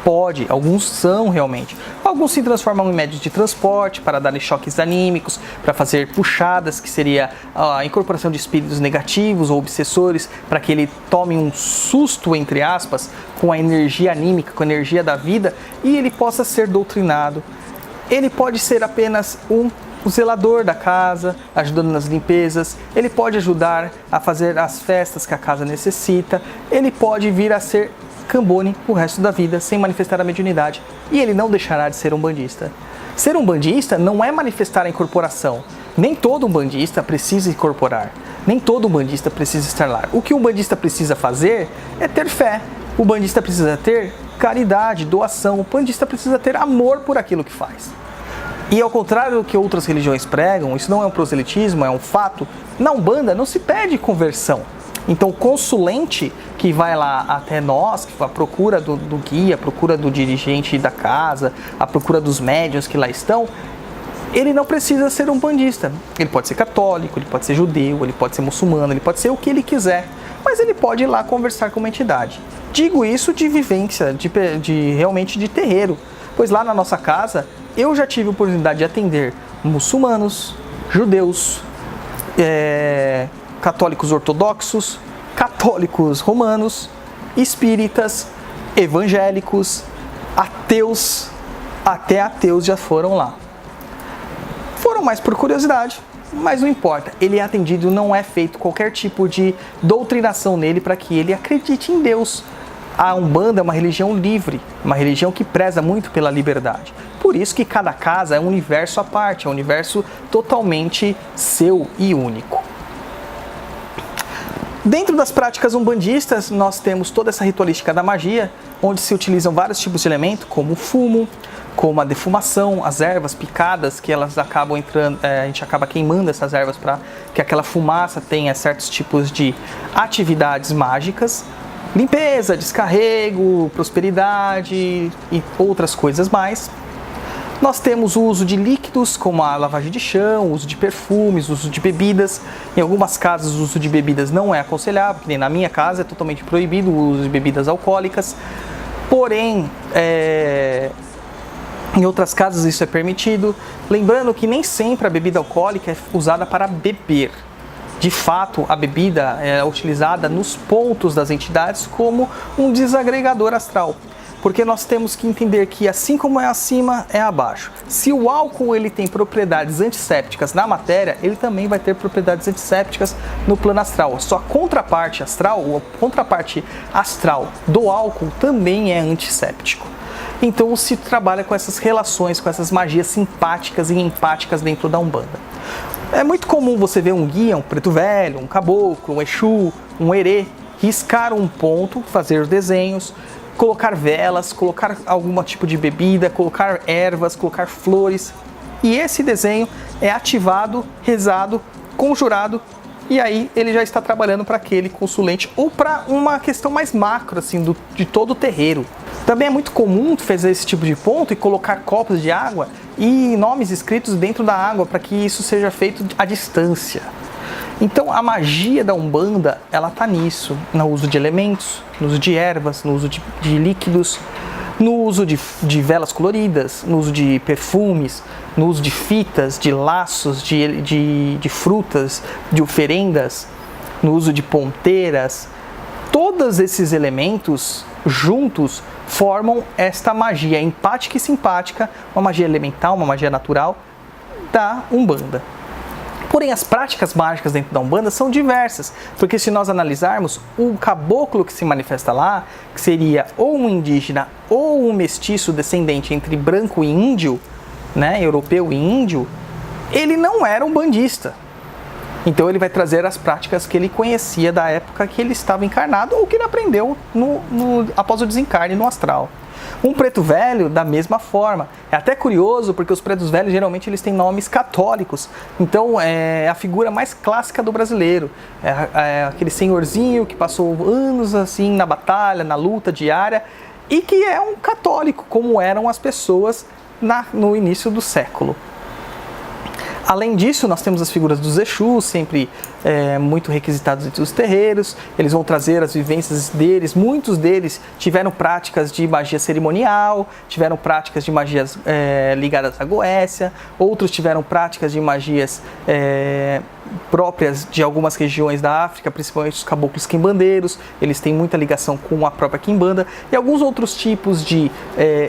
Pode, alguns são realmente. Alguns se transformam em médios de transporte para darem choques anímicos, para fazer puxadas, que seria a incorporação de espíritos negativos ou obsessores, para que ele tome um susto, entre aspas, com a energia anímica, com a energia da vida, e ele possa ser doutrinado. Ele pode ser apenas o zelador da casa, ajudando nas limpezas, ele pode ajudar a fazer as festas que a casa necessita, ele pode vir a ser Cambone o resto da vida sem manifestar a mediunidade, e ele não deixará de ser um bandista. Ser um bandista não é manifestar a incorporação. Nem todo umbandista precisa incorporar, nem todo umbandista precisa estar lá. O que o umbandista precisa fazer é ter fé. O umbandista precisa ter caridade, doação. O umbandista precisa ter amor por aquilo que faz. E ao contrário do que outras religiões pregam, isso não é um proselitismo, é um fato. Na Umbanda não se pede conversão. Então o consulente que vai lá até nós, à procura do guia, à procura do dirigente da casa, à procura dos médiuns que lá estão, ele não precisa ser um bandista. Ele pode ser católico, ele pode ser judeu, ele pode ser muçulmano, ele pode ser o que ele quiser, mas ele pode ir lá conversar com uma entidade. Digo isso de vivência, realmente de terreiro, pois lá na nossa casa eu já tive a oportunidade de atender muçulmanos, judeus, católicos ortodoxos, católicos romanos, espíritas, evangélicos, ateus, até ateus já foram lá. Foram mais por curiosidade, mas não importa. Ele é atendido, não é feito qualquer tipo de doutrinação nele para que ele acredite em Deus. A Umbanda é uma religião livre, uma religião que preza muito pela liberdade. Por isso que cada casa é um universo à parte, é um universo totalmente seu e único. Dentro das práticas umbandistas, nós temos toda essa ritualística da magia, onde se utilizam vários tipos de elementos, como o fumo, como a defumação, as ervas picadas, que elas acabam entrando, a gente acaba queimando essas ervas para que aquela fumaça tenha certos tipos de atividades mágicas, limpeza, descarrego, prosperidade e outras coisas mais. Nós temos o uso de líquidos, como a lavagem de chão, o uso de perfumes, o uso de bebidas. Em algumas casas o uso de bebidas não é aconselhável, que nem na minha casa é totalmente proibido o uso de bebidas alcoólicas. Porém, em outras casas isso é permitido. Lembrando que nem sempre a bebida alcoólica é usada para beber. De fato, a bebida é utilizada nos pontos das entidades como um desagregador astral. Porque nós temos que entender que assim como é acima, é abaixo. Se o álcool ele tem propriedades antissépticas na matéria, ele também vai ter propriedades antissépticas no plano astral. Só a contraparte astral do álcool também é antisséptico. Então se trabalha com essas relações, com essas magias simpáticas e empáticas dentro da Umbanda. É muito comum você ver um guia, um preto velho, um caboclo, um exu, um herê, riscar um ponto, fazer desenhos, colocar velas, colocar algum tipo de bebida, colocar ervas, colocar flores. E esse desenho é ativado, rezado, conjurado, e aí ele já está trabalhando para aquele consulente ou para uma questão mais macro assim, de todo o terreiro. Também é muito comum fazer esse tipo de ponto e colocar copos de água e nomes escritos dentro da água para que isso seja feito à distância. Então a magia da Umbanda, ela está nisso, no uso de elementos, no uso de ervas, no uso de líquidos, no uso de velas coloridas, no uso de perfumes, no uso de fitas, de laços, de frutas, de oferendas, no uso de ponteiras. Todos esses elementos juntos formam esta magia empática e simpática, uma magia elemental, uma magia natural da Umbanda. Porém, as práticas mágicas dentro da Umbanda são diversas, porque se nós analisarmos, o caboclo que se manifesta lá, que seria ou um indígena ou um mestiço descendente entre branco e índio, né, europeu e índio, ele não era um bandista. Então ele vai trazer as práticas que ele conhecia da época que ele estava encarnado ou que ele aprendeu após o desencarne no astral. Um preto velho, da mesma forma. É até curioso, porque os pretos velhos, geralmente, eles têm nomes católicos. Então, é a figura mais clássica do brasileiro. É aquele senhorzinho que passou anos, assim, na batalha, na luta diária, e que é um católico, como eram as pessoas no início do século. Além disso, nós temos as figuras dos Exus, sempre muito requisitados entre os terreiros. Eles vão trazer as vivências deles. Muitos deles tiveram práticas de magia cerimonial, tiveram práticas de magias ligadas à Goécia, outros tiveram práticas de magias próprias de algumas regiões da África, principalmente os caboclos quimbandeiros. Eles têm muita ligação com a própria quimbanda, e alguns outros tipos de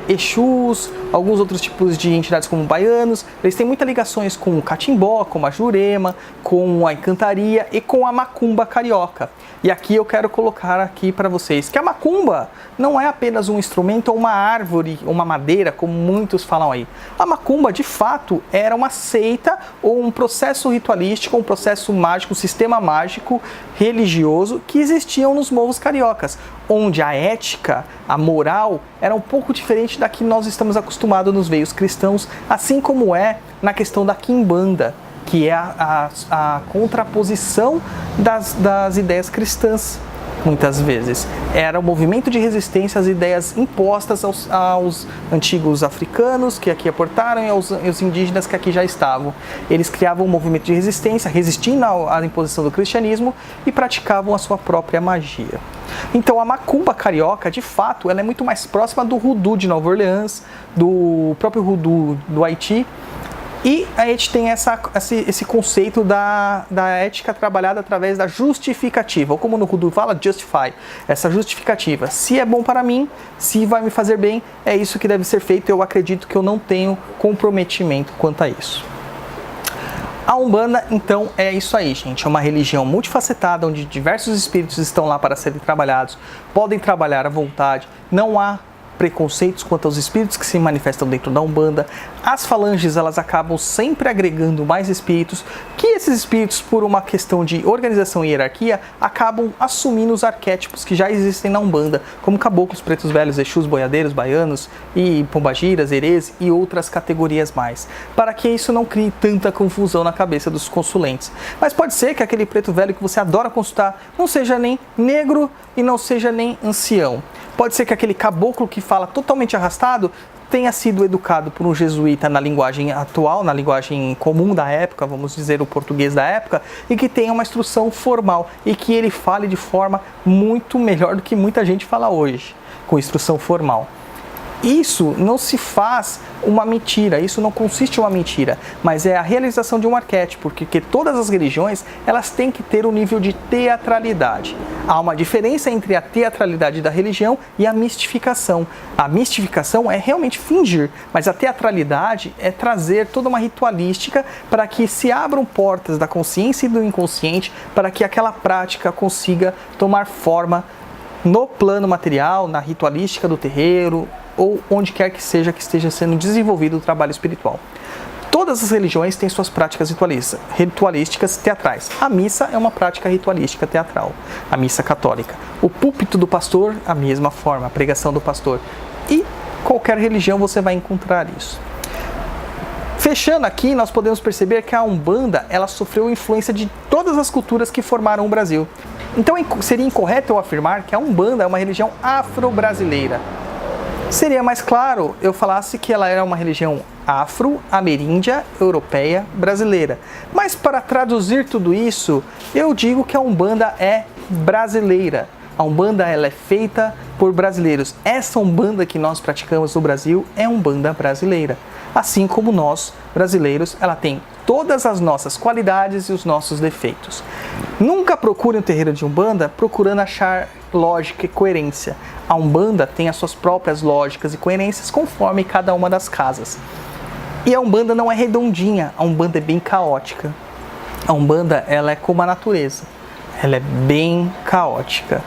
Exus, alguns outros tipos de entidades como baianos. Eles têm muitas ligações com o catimbó, com a jurema, com a encantaria e com a macumba carioca. E aqui eu quero colocar aqui para vocês que a macumba não é apenas um instrumento ou uma árvore, uma madeira, como muitos falam aí. A macumba, de fato, era uma seita ou um processo ritualístico, um processo mágico, um sistema mágico religioso que existiam nos morros cariocas, onde a ética, a moral, era um pouco diferente da que nós estamos acostumados nos veios cristãos, assim como é na questão da quimbanda, que é a contraposição das ideias cristãs. muitas vezes. Era o movimento de resistência às ideias impostas aos antigos africanos que aqui aportaram e aos indígenas que aqui já estavam. Eles criavam um movimento de resistência, resistindo à imposição do cristianismo e praticavam a sua própria magia. Então a macumba carioca, de fato, ela é muito mais próxima do voodoo de Nova Orleans, do próprio voodoo do Haiti. E a gente tem esse conceito da ética trabalhada através da justificativa, ou como no voodoo fala, justify, essa justificativa. Se é bom para mim, se vai me fazer bem, é isso que deve ser feito. Eu acredito que eu não tenho comprometimento quanto a isso. A Umbanda, então, é isso aí, gente. É uma religião multifacetada, onde diversos espíritos estão lá para serem trabalhados, podem trabalhar à vontade, não há preconceitos quanto aos espíritos que se manifestam dentro da Umbanda. As falanges, elas acabam sempre agregando mais espíritos, que esses espíritos, por uma questão de organização e hierarquia, acabam assumindo os arquétipos que já existem na Umbanda, como caboclos, pretos velhos, exus, boiadeiros, baianos e pombagiras, herês e outras categorias mais, para que isso não crie tanta confusão na cabeça dos consulentes. Mas pode ser que aquele preto velho que você adora consultar não seja nem negro e não seja nem ancião. Pode ser que aquele caboclo que fala totalmente arrastado tenha sido educado por um jesuíta na linguagem atual, na linguagem comum da época, vamos dizer o português da época, e que tenha uma instrução formal e que ele fale de forma muito melhor do que muita gente fala hoje, com instrução formal. Isso não se faz uma mentira, isso não consiste em uma mentira, mas é a realização de um arquétipo, porque todas as religiões, elas têm que ter um nível de teatralidade. Há uma diferença entre a teatralidade da religião e a mistificação. A mistificação é realmente fingir, mas a teatralidade é trazer toda uma ritualística para que se abram portas da consciência e do inconsciente, para que aquela prática consiga tomar forma no plano material, na ritualística do terreiro, ou onde quer que esteja sendo desenvolvido o trabalho espiritual. Todas as religiões têm suas práticas ritualísticas teatrais. A missa é uma prática ritualística teatral, a missa católica. O púlpito do pastor, a mesma forma, a pregação do pastor. E qualquer religião você vai encontrar isso. Fechando aqui, nós podemos perceber que a Umbanda, ela sofreu influência de todas as culturas que formaram o Brasil. Então seria incorreto eu afirmar que a Umbanda é uma religião afro-brasileira. Seria mais claro eu falasse que ela era uma religião afro-ameríndia, europeia, brasileira. Mas para traduzir tudo isso, eu digo que a Umbanda é brasileira. A Umbanda, ela é feita por brasileiros. Essa Umbanda que nós praticamos no Brasil é Umbanda brasileira. Assim como nós, brasileiros, ela tem todas as nossas qualidades e os nossos defeitos. Nunca procure um terreiro de Umbanda procurando achar lógica e coerência. A Umbanda tem as suas próprias lógicas e coerências conforme cada uma das casas. E a Umbanda não é redondinha, a Umbanda é bem caótica. A Umbanda, ela é como a natureza, ela é bem caótica.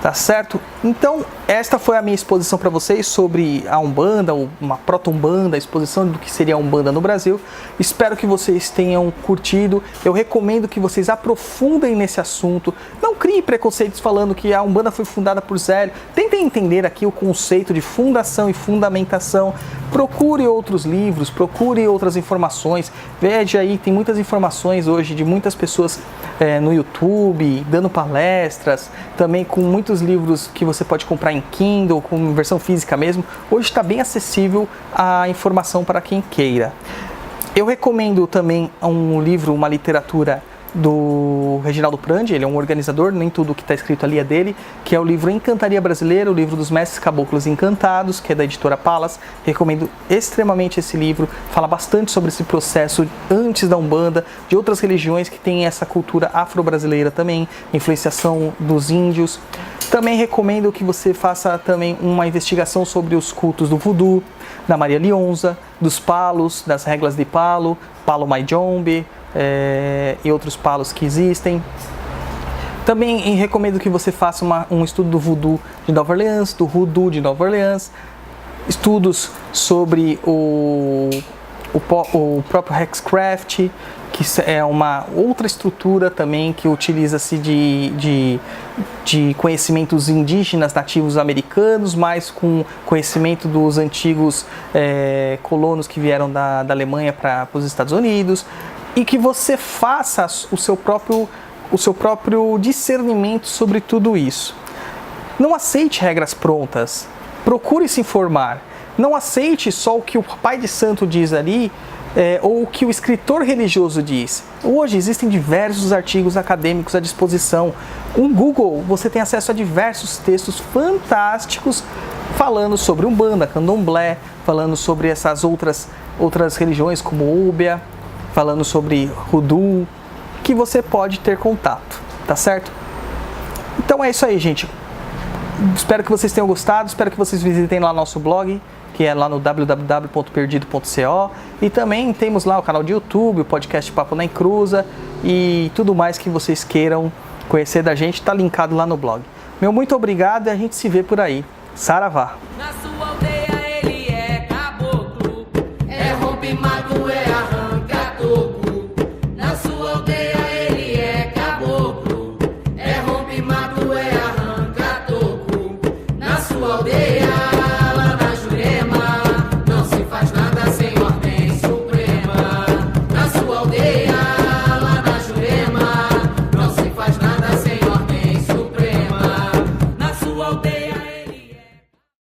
Tá certo? Então, esta foi a minha exposição para vocês sobre a Umbanda, uma proto-Umbanda, a exposição do que seria a Umbanda no Brasil. Espero que vocês tenham curtido. Eu recomendo que vocês aprofundem nesse assunto. Não criem preconceitos falando que a Umbanda foi fundada por Zélio. Tentem entender aqui o conceito de fundação e fundamentação. Procure outros livros, procure outras informações. Veja aí, tem muitas informações hoje de muitas pessoas no YouTube, dando palestras, também com muitos livros que você pode comprar em Kindle, com versão física mesmo. Hoje está bem acessível a informação para quem queira. Eu recomendo também um livro, uma literatura do Reginaldo Prandi, ele é um organizador, nem tudo que está escrito ali é dele, que é o livro Encantaria Brasileira, o livro dos Mestres Caboclos Encantados, que é da editora Palas. Recomendo extremamente esse livro, fala bastante sobre esse processo antes da Umbanda, de outras religiões que têm essa cultura afro-brasileira também, influenciação dos índios. Também recomendo que você faça também uma investigação sobre os cultos do voodoo, da Maria Lionza, dos palos, das regras de palo, palo Mayombe, e outros palos que existem. Também recomendo que você faça um estudo do voodoo de Nova Orleans, do hoodoo de Nova Orleans, estudos sobre o próprio Hexcraft, que é uma outra estrutura também que utiliza-se de conhecimentos indígenas nativos americanos, mas com conhecimento dos antigos colonos que vieram da Alemanha para os Estados Unidos, e que você faça o seu próprio o seu próprio discernimento sobre tudo isso. Não aceite regras prontas, procure se informar. Não aceite só o que o pai de santo diz ali, ou o que o escritor religioso diz. Hoje existem diversos artigos acadêmicos à disposição. Com Google você tem acesso a diversos textos fantásticos falando sobre Umbanda, Candomblé, falando sobre essas outras religiões como Úbia, falando sobre Voodoo, que você pode ter contato, tá certo? Então é isso aí, gente. Espero que vocês tenham gostado, espero que vocês visitem lá nosso blog, que é lá no www.perdido.co, e também temos lá o canal de YouTube, o podcast Papo na Encruza e tudo mais que vocês queiram conhecer da gente, está linkado lá no blog. Meu muito obrigado e a gente se vê por aí. Saravá! Na sua aldeia.